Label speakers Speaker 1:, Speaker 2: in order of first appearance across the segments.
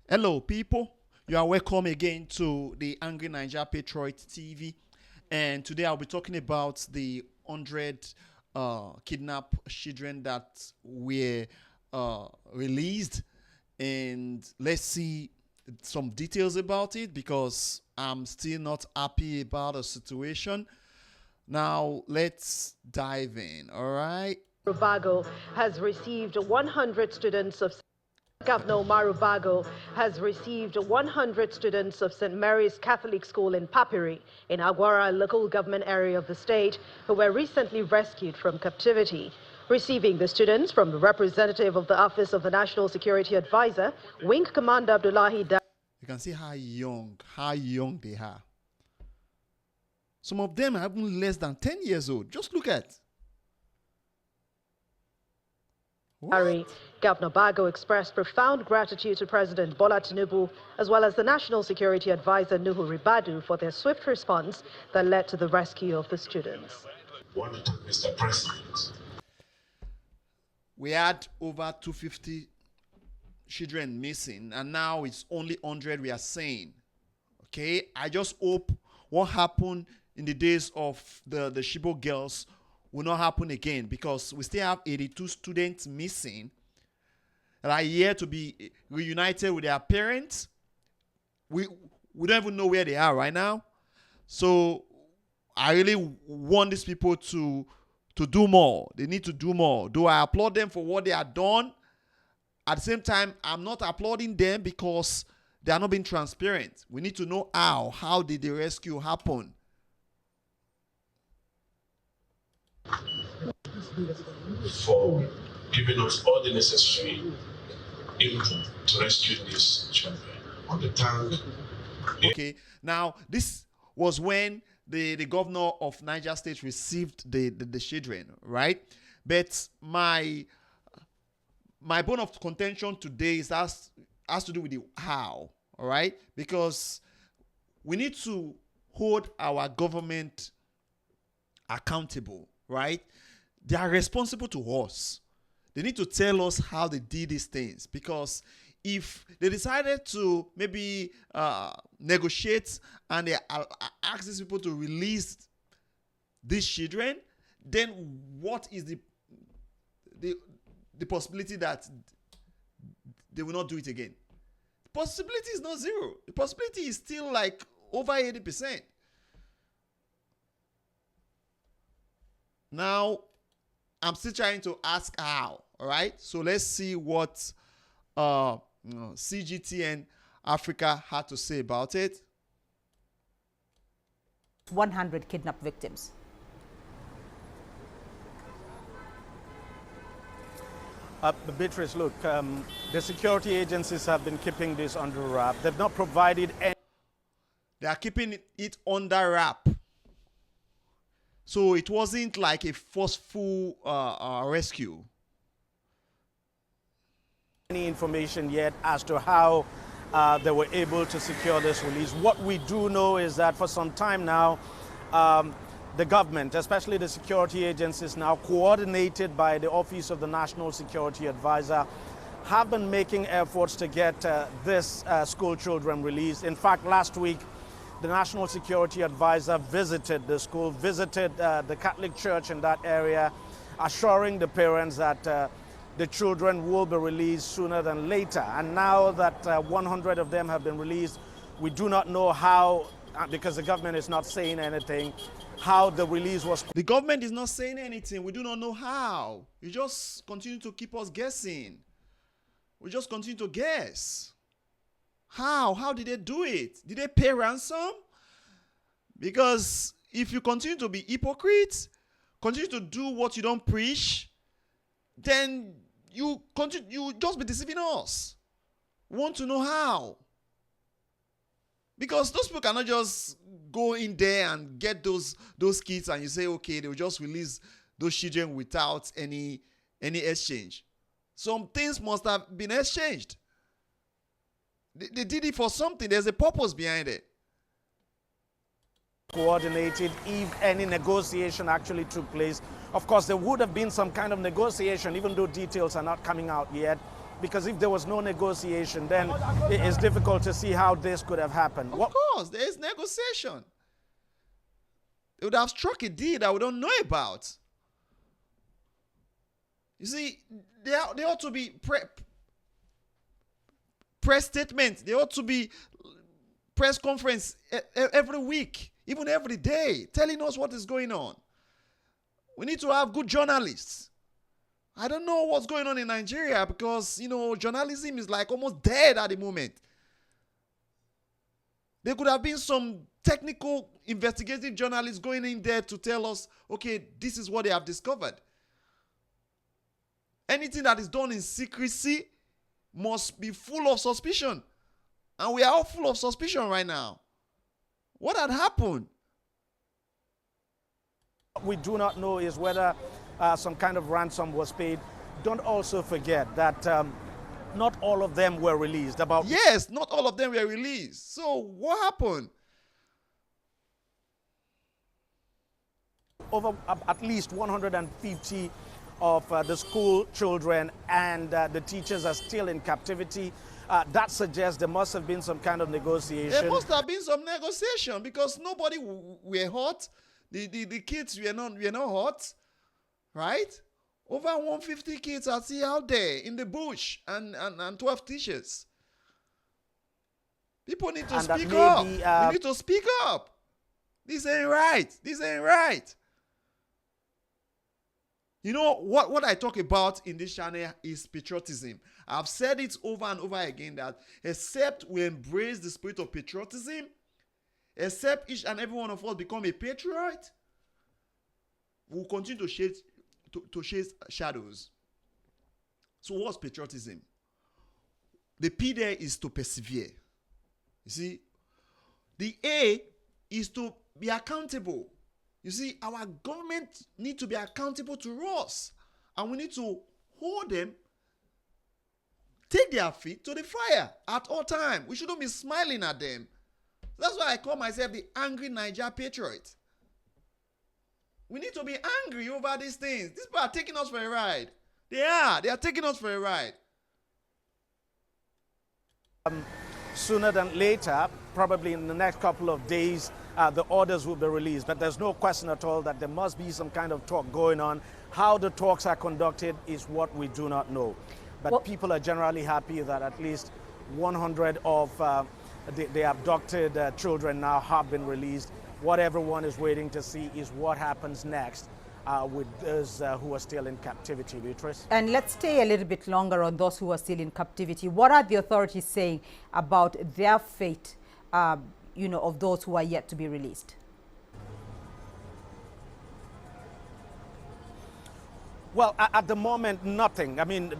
Speaker 1: Hello, people. You are welcome again to the Angry Niger Patriot TV. And today I'll be talking about the 100 kidnapped children that were released. And let's see some details about it because I'm still not happy about the situation. Now, let's dive in, all right?
Speaker 2: Bago has received 100 students of Governor Bago has received 100 students of St. Mary's Catholic School in Papiri, in Aguara local government area of the state, who were recently rescued from captivity. Receiving the students from the representative of the Office of the National Security Advisor, Wing Commander Abdullahi
Speaker 1: You can see how young they are. Some of them are even less than 10 years old. Just look at.
Speaker 2: What? Governor Bago expressed profound gratitude to President Bola Tinubu as well as the National Security Advisor Nuhu Ribadu for their swift response that led to the rescue of the students.
Speaker 3: Mr. President.
Speaker 1: We had over 250 children missing, and now it's only 100 we are saying. Okay, I just hope what happened in the days of the Shibo girls will not happen again, because we still have 82 students missing that are here to be reunited with their parents. We don't even know where they are right now. So I really want these people to do more. They need to do more. Do I applaud them for what they have done? At the same time, I'm not applauding them because they are not being transparent. We need to know how did the rescue happen?
Speaker 3: For giving us all the necessary input to rescue these children on the tank.
Speaker 1: Okay, now this was when the governor of Niger State received the children, right? But my bone of contention today has to do with the how, all right? Because we need to hold our government accountable, right? They are responsible to us. They need to tell us how they did these things, because if they decided to maybe negotiate and they ask these people to release these children, then what is the possibility that they will not do it again? The possibility is not zero. The possibility is still like over 80%. Now, I'm still trying to ask how, all right? So let's see what CGTN Africa had to say about it.
Speaker 4: 100 kidnapped victims.
Speaker 5: Beatrice, look, the security agencies have been keeping this under wrap. They've not provided any.
Speaker 1: They are keeping it under wrap. So it wasn't like a forceful rescue.
Speaker 5: Any information yet as to how they were able to secure this release. What we do know is that for some time now, the government, especially the security agencies now coordinated by the Office of the National Security Advisor, have been making efforts to get this school children released. In fact, last week, the National Security Advisor visited the school, visited the Catholic Church in that area, assuring the parents that the children will be released sooner than later. And now that 100 of them have been released, we do not know how, because the government is not saying anything, how the release was.
Speaker 1: The government is not saying anything. We do not know how. You just continue to keep us guessing. We just continue to guess. How did they do it? Did they pay ransom? Because if you continue to be hypocrites, continue to do what you don't preach, then you just be deceiving us. We want to know how. Because those people cannot just go in there and get those kids and you say, okay, they will just release those children without any exchange. Some things must have been exchanged. They did it for something. There's a purpose behind it.
Speaker 5: Coordinated, if any negotiation actually took place. Of course, there would have been some kind of negotiation, even though details are not coming out yet. Because if there was no negotiation, then it's difficult to see how this could have happened.
Speaker 1: Of course, there is negotiation. They would have struck a deal that we don't know about. You see, there ought to be press statements. There ought to be press conference every week, even every day, telling us what is going on. We need to have good journalists. I don't know what's going on in Nigeria because, journalism is like almost dead at the moment. There could have been some technical investigative journalists going in there to tell us, okay, this is what they have discovered. Anything that is done in secrecy must be full of suspicion. And we are all full of suspicion right now. What had happened?
Speaker 5: What we do not know is whether some kind of ransom was paid. Don't also forget that not all of them were released.
Speaker 1: Yes, not all of them were released. So what happened?
Speaker 5: Over at least 150 of the school children and the teachers are still in captivity. That suggests there must have been some kind of negotiation.
Speaker 1: There must have been some negotiation because nobody were hurt. The kids were not hurt, right? Over 150 kids are still out there in the bush and 12 teachers. People need to speak up. We need to speak up. This ain't right. This ain't right. You know, what I talk about in this channel is patriotism. I've said it over and over again that except we embrace the spirit of patriotism, except each and every one of us become a patriot, we'll continue to chase shadows. So what's patriotism? The P there is to persevere. You see, the A is to be accountable. You see, our government need to be accountable to us. And we need to hold them, take their feet to the fire at all times. We shouldn't be smiling at them. That's why I call myself the angry Niger patriot. We need to be angry over these things. These people are taking us for a ride. They are taking us for a ride.
Speaker 5: Sooner than later, probably in the next couple of days, the orders will be released. But there's no question at all that there must be some kind of talk going on. How the talks are conducted is what we do not know. But people are generally happy that at least 100 of the abducted children now have been released. What everyone is waiting to see is what happens next with those who are still in captivity, Beatrice.
Speaker 4: And let's stay a little bit longer on those who are still in captivity. What are the authorities saying about their fate, of those who are yet to be released?
Speaker 5: Well, at the moment, nothing. I mean,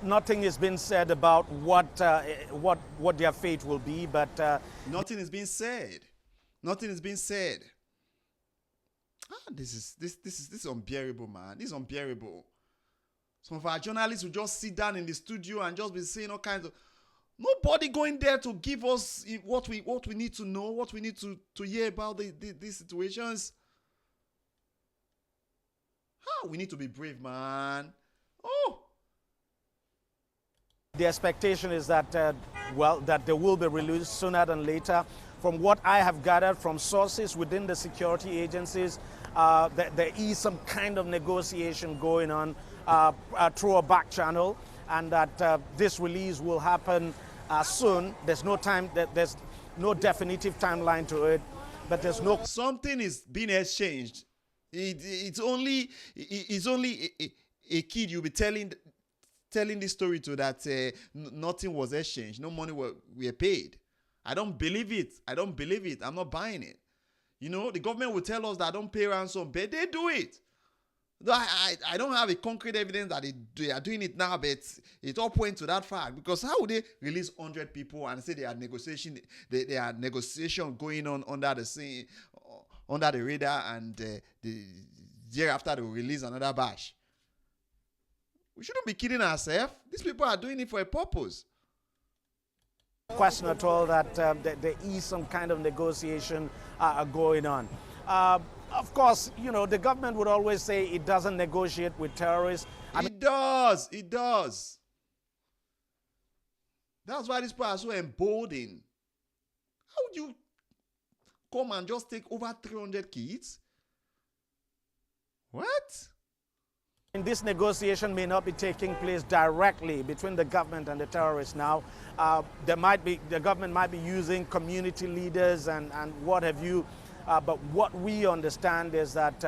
Speaker 5: nothing has been said about what their fate will be, but
Speaker 1: nothing is being said. Nothing is being said. This is unbearable, man. This is unbearable. Some of our journalists will just sit down in the studio and just be saying all kinds of. Nobody going there to give us what we need to know, what we need to hear about these situations. We need to be brave, man.
Speaker 5: The expectation is that, that they will be released sooner than later. From what I have gathered from sources within the security agencies, there is some kind of negotiation going on through a back channel, and that this release will happen soon. There's no time, there's no definitive timeline to it, but there's no...
Speaker 1: Something is being exchanged. It's only a kid you'll be telling this story to that nothing was exchanged, no money were paid. I don't believe it. I'm not buying it. The government will tell us that don't pay ransom, but they do it. I don't have a concrete evidence that they are doing it now, but it all points to that fact. Because how would they release 100 people and say they are negotiation going on under the scene, under the radar, and the year after they will release another batch? We shouldn't be kidding ourselves. These people are doing it for a purpose.
Speaker 5: Question at all that there is some kind of negotiation going on. Of course, the government would always say it doesn't negotiate with terrorists.
Speaker 1: It does. That's why these people are so emboldened. How would you come and just take over 300 kids? What?
Speaker 5: And this negotiation may not be taking place directly between the government and the terrorists now. The government might be using community leaders and what have you. But what we understand is that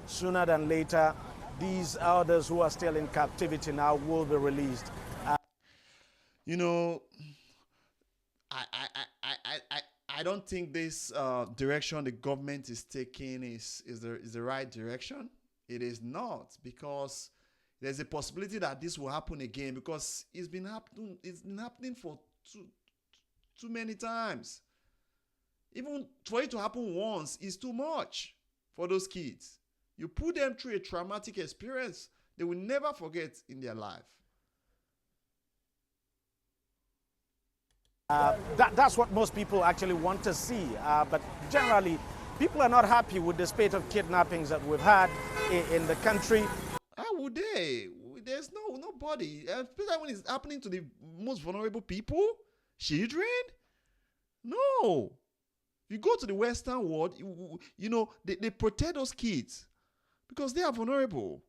Speaker 5: sooner than later, these others who are still in captivity now will be released.
Speaker 1: You know, I don't think this direction the government is taking is the right direction. It is not, because there's a possibility that this will happen again, because it's been happening for too many times. Even for it to happen once is too much for those kids. You put them through a traumatic experience they will never forget in their life.
Speaker 5: That's what most people actually want to see. But generally, people are not happy with the spate of kidnappings that we've had in the country.
Speaker 1: How would they? There's nobody, especially when it's happening to the most vulnerable people, children. No. You go to the Western world, you know, they protect those kids because they are vulnerable.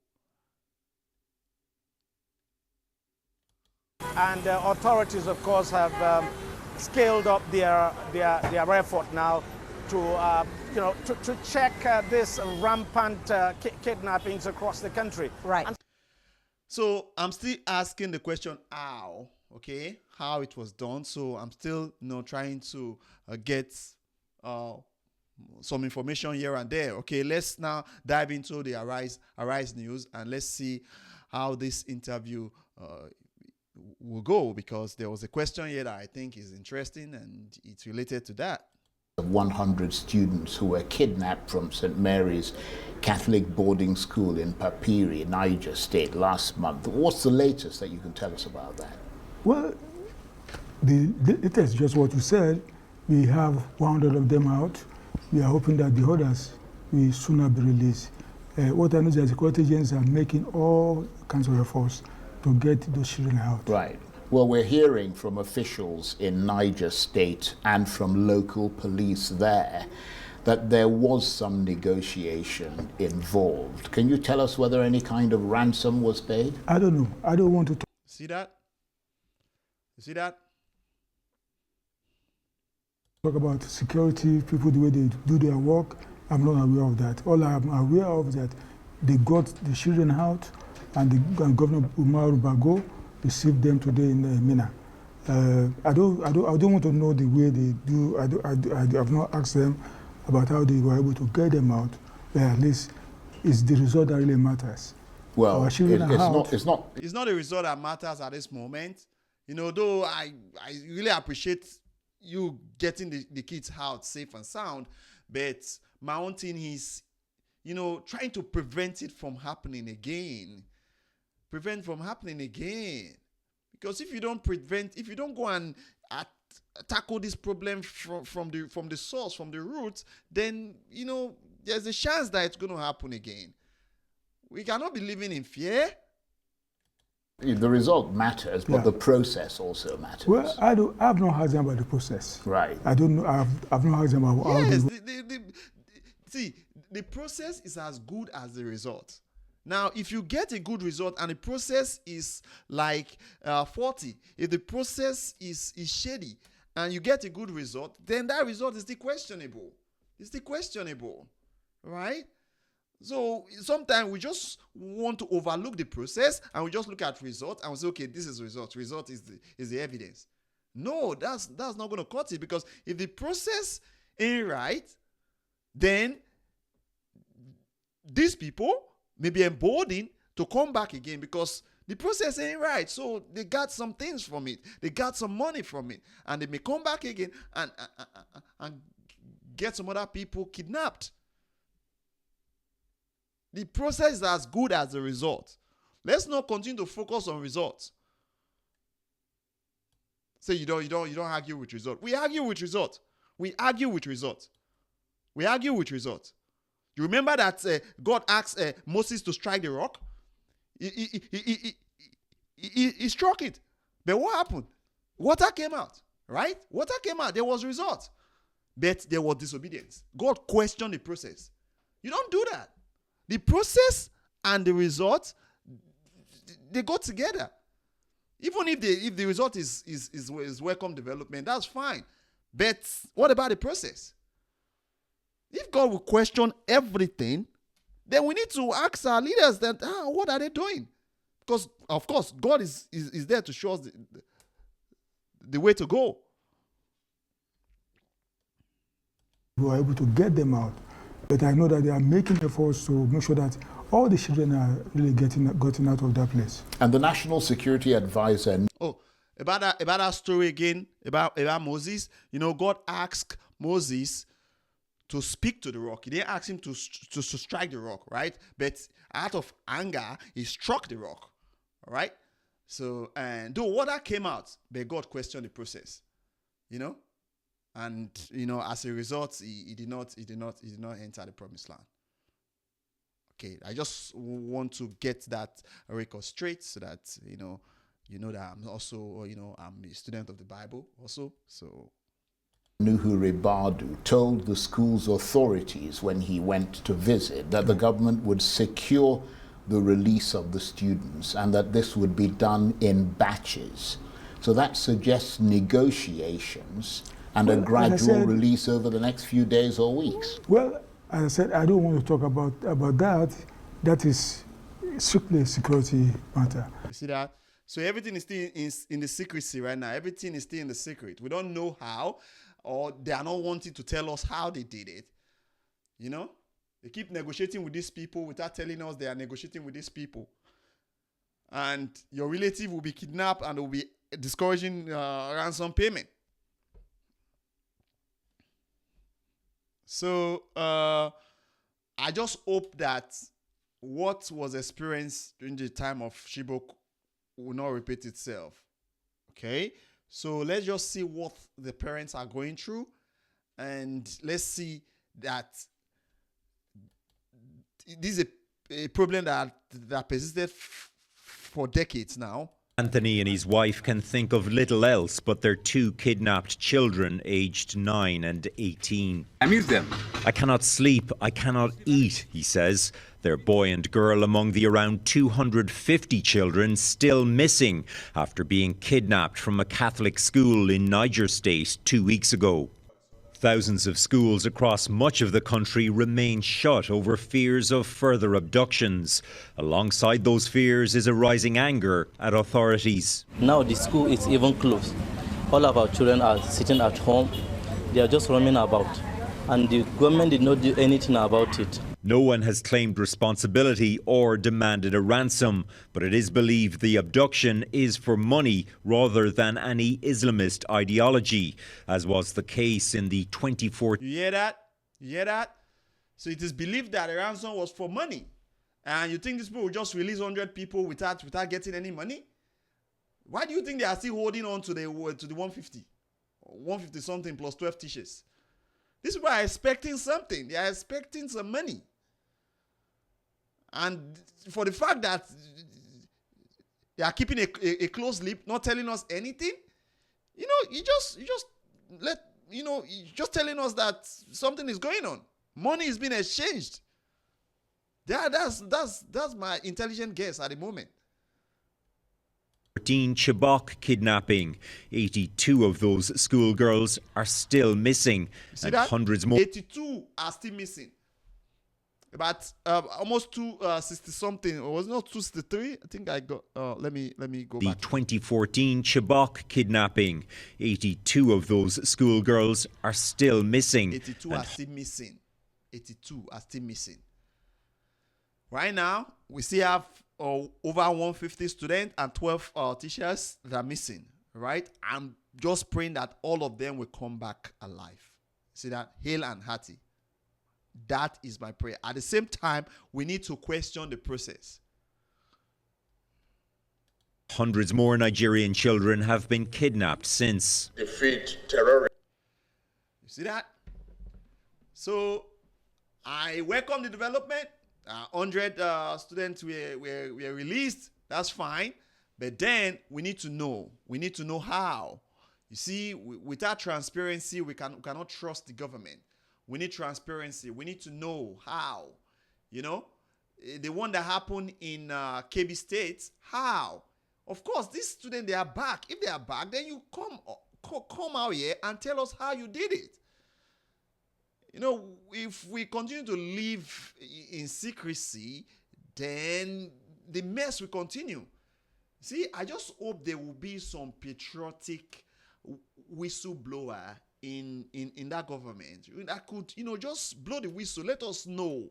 Speaker 5: And authorities, of course, have scaled up their effort now to check this rampant kidnappings across the country.
Speaker 4: Right.
Speaker 1: So I'm still asking the question how, okay, how it was done. So I'm still, trying to get some information here and there. Okay, let's now dive into the Arise news, and let's see how this interview will go, because there was a question here that I think is interesting and it's related to that.
Speaker 6: 100 students who were kidnapped from St. Mary's Catholic boarding school in Papiri, Niger State last month. What's the latest that you can tell us about that?
Speaker 7: Well, it is just what you said. We have 100 of them out. We are hoping that the others will sooner be released. What I know is that the security agents are making all kinds of efforts to get those children out.
Speaker 6: Right. Well, we're hearing from officials in Niger State and from local police there that there was some negotiation involved. Can you tell us whether any kind of ransom was paid?
Speaker 7: I don't know. I don't want to talk.
Speaker 1: See that? You see that?
Speaker 7: Talk about security, people, the way they do their work. I'm not aware of that. All I'm aware of is that they got the children out, and Governor Umaru Bago received them today in Mina. I don't want to know the way they do. I have not asked them about how they were able to get them out. But at least it's the result that really matters.
Speaker 6: Well, it's not
Speaker 1: the result that matters at this moment. Though I really appreciate you getting the kids out safe and sound, but my own thing is, trying to prevent it from happening again. Because if you don't go and tackle this problem from the source, from the roots, then there's a chance that it's going to happen again. We cannot be living in fear.
Speaker 6: The result matters, but the process also matters.
Speaker 7: Well, I have not heard them about the process.
Speaker 6: Right.
Speaker 7: I don't know. I've not heard them about how
Speaker 1: yes,
Speaker 7: they
Speaker 1: see, the process is as good as the result. Now, if you get a good result and the process is like 40, if the process is shady and you get a good result, then that result is still questionable. Right? So sometimes we just want to overlook the process and we just look at result and we say, okay, this is result. Result is the evidence. No, that's not going to cut it, because if the process ain't right, then these people may be emboldened to come back again because the process ain't right. So they got some things from it. They got some money from it. And they may come back again and get some other people kidnapped. The process is as good as the result. Let's not continue to focus on results. Say you don't argue with result. We argue with result. You remember that God asked Moses to strike the rock? He struck it. But what happened? Water came out, right? Water came out. There was result. But there was disobedience. God questioned the process. You don't do that. The process and the result, they go together. Even if the result is welcome development, that's fine. But what about the process? If God will question everything, then we need to ask our leaders that, what are they doing? Because, of course, God is there to show us the way to go.
Speaker 7: We were able to get them out. But I know that they are making efforts to make sure that all the children are really gotten out of that place.
Speaker 6: And the National Security Advisor...
Speaker 1: Oh, about that story again, about Moses. God asked Moses to speak to the rock. He didn't ask him to strike the rock, right? But out of anger, he struck the rock, all right? So, and though water came out, but God questioned the process, and as a result, he did not enter the promised land. Okay, I just want to get that record straight so that that I'm also I'm a student of the Bible also. So
Speaker 6: Nuhu Ribadu told the school's authorities when he went to visit that the government would secure the release of the students and that this would be done in batches. So that suggests negotiations and a gradual release over the next few days or weeks.
Speaker 7: Well, as I said, I don't want to talk about that. That is strictly a security matter.
Speaker 1: You see that? So everything is still in the secrecy right now. Everything is still in the secret. We don't know how, or they are not wanting to tell us how they did it. They keep negotiating with these people without telling us they are negotiating with these people. And your relative will be kidnapped and will be discouraging ransom payment. So I just hope that what was experienced during the time of Chibok will not repeat itself. Okay? So let's just see what the parents are going through, and let's see that this is a problem that persisted for decades now.
Speaker 8: Anthony and his wife can think of little else but their two kidnapped children aged 9 and 18.
Speaker 9: I miss them.
Speaker 8: I cannot sleep, I cannot eat, he says. Their boy and girl among the around 250 children still missing after being kidnapped from a Catholic school in Niger State 2 weeks ago. Thousands of schools across much of the country remain shut over fears of further abductions. Alongside those fears is a rising anger at authorities.
Speaker 10: Now the school is even closed. All of our children are sitting at home. They are just roaming about. And the government did not do anything about it.
Speaker 8: No one has claimed responsibility or demanded a ransom, but it is believed the abduction is for money rather than any Islamist ideology, as was the case in the 2014.
Speaker 1: You hear that? You hear that? So it is believed that the ransom was for money. And you think these people will just release 100 people without getting any money? Why do you think they are still holding on to the 150? 150 something plus 12 teachers. These people are expecting something. They are expecting some money. And for the fact that they are keeping a close lip, not telling us anything, you're just telling us that something is going on. Money is being exchanged. That's my intelligent guess at the moment.
Speaker 8: 14 Chibok kidnapping. 82 of those schoolgirls are still missing, and
Speaker 1: that?
Speaker 8: hundreds more.
Speaker 1: 82 are still missing. About almost 260 something, or was it not 263? I think I got. Let me go
Speaker 8: the
Speaker 1: back.
Speaker 8: The 2014 Chibok kidnapping. 82 of those schoolgirls are still missing.
Speaker 1: 82 are still missing. 82 are still missing. Right now, we still have over 150 students and 12 teachers that are missing. Right? I'm just praying that all of them will come back alive. See that? Hale and hearty. That is my prayer. At the same time, we need to question the process.
Speaker 8: Hundreds more Nigerian children have been kidnapped since.
Speaker 3: Defeat terrorism.
Speaker 1: You see that? So, I welcome the development. 100 students were released. That's fine. But then we need to know. We need to know how. You see, without transparency, we cannot trust the government. We need transparency. We need to know how. You know, the one that happened in KB State, how? Of course, these students, they are back. If they are back, then you come out here and tell us how you did it. You know, if we continue to live in secrecy, then the mess will continue. See, I just hope there will be some patriotic whistleblower in that government that could, you know, just blow the whistle. Let us know.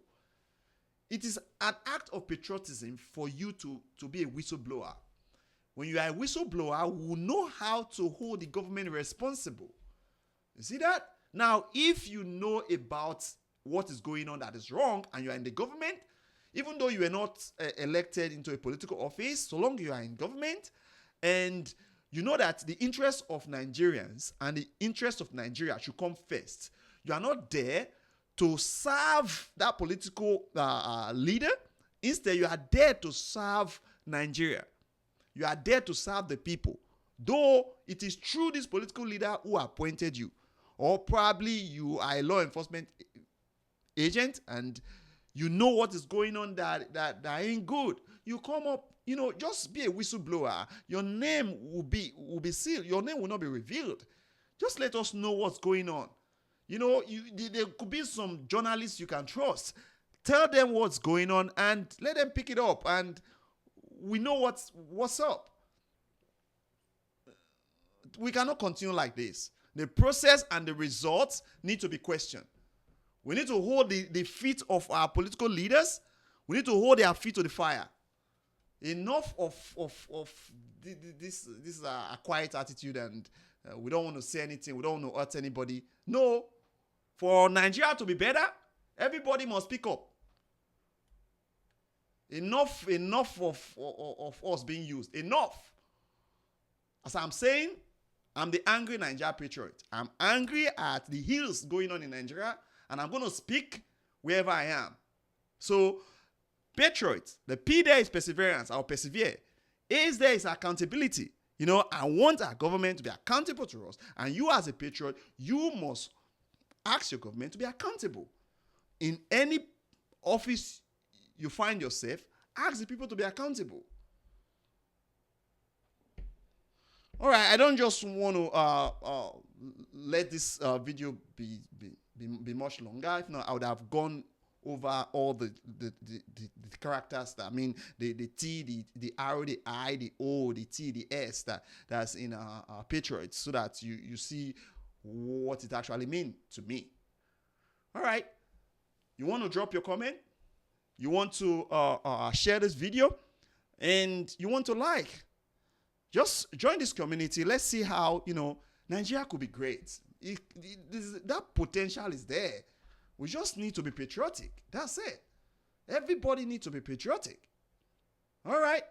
Speaker 1: It is an act of patriotism for you to be a whistleblower. When you are a whistleblower, we will know how to hold the government responsible. You see that? Now, if you know about what is going on that is wrong and you are in the government, even though you are not elected into a political office, so long you are in government and you know that the interests of Nigerians and the interests of Nigeria should come first, you are not there to serve that political leader. Instead, you are there to serve Nigeria. You are there to serve the people. Though it is through this political leader who appointed you, or probably you are a law enforcement agent and you know what is going on that ain't good. You come up, you know, just be a whistleblower. Your name will be sealed. Your name will not be revealed. Just let us know what's going on. You know, there could be some journalists you can trust. Tell them what's going on and let them pick it up, and we know what's up. We cannot continue like this. The process and the results need to be questioned. We need to hold the feet of our political leaders. We need to hold their feet to the fire. Enough of this a quiet attitude, and we don't want to say anything. We don't want to hurt anybody. No. For Nigeria to be better, everybody must speak up. Enough of us being used. Enough. As I'm saying, I'm the angry Niger patriot. I'm angry at the ills going on in Nigeria, and I'm going to speak wherever I am. So, patriots, the P there is perseverance. I'll persevere. A there is accountability. You know, I want our government to be accountable to us. And you as a patriot, you must ask your government to be accountable. In any office you find yourself, ask the people to be accountable. All right, I don't just want to let this video be much longer. If not, I would have gone over all the characters that, I mean, the T, the R, the I, the O, the T, the S that's in Patriots, so that you see what it actually means to me. All right, you want to drop your comment? You want to share this video? And you want to like? Just join this community. Let's see how, you know, Nigeria could be great. That potential is there. We just need to be patriotic. That's it. Everybody needs to be patriotic. All right.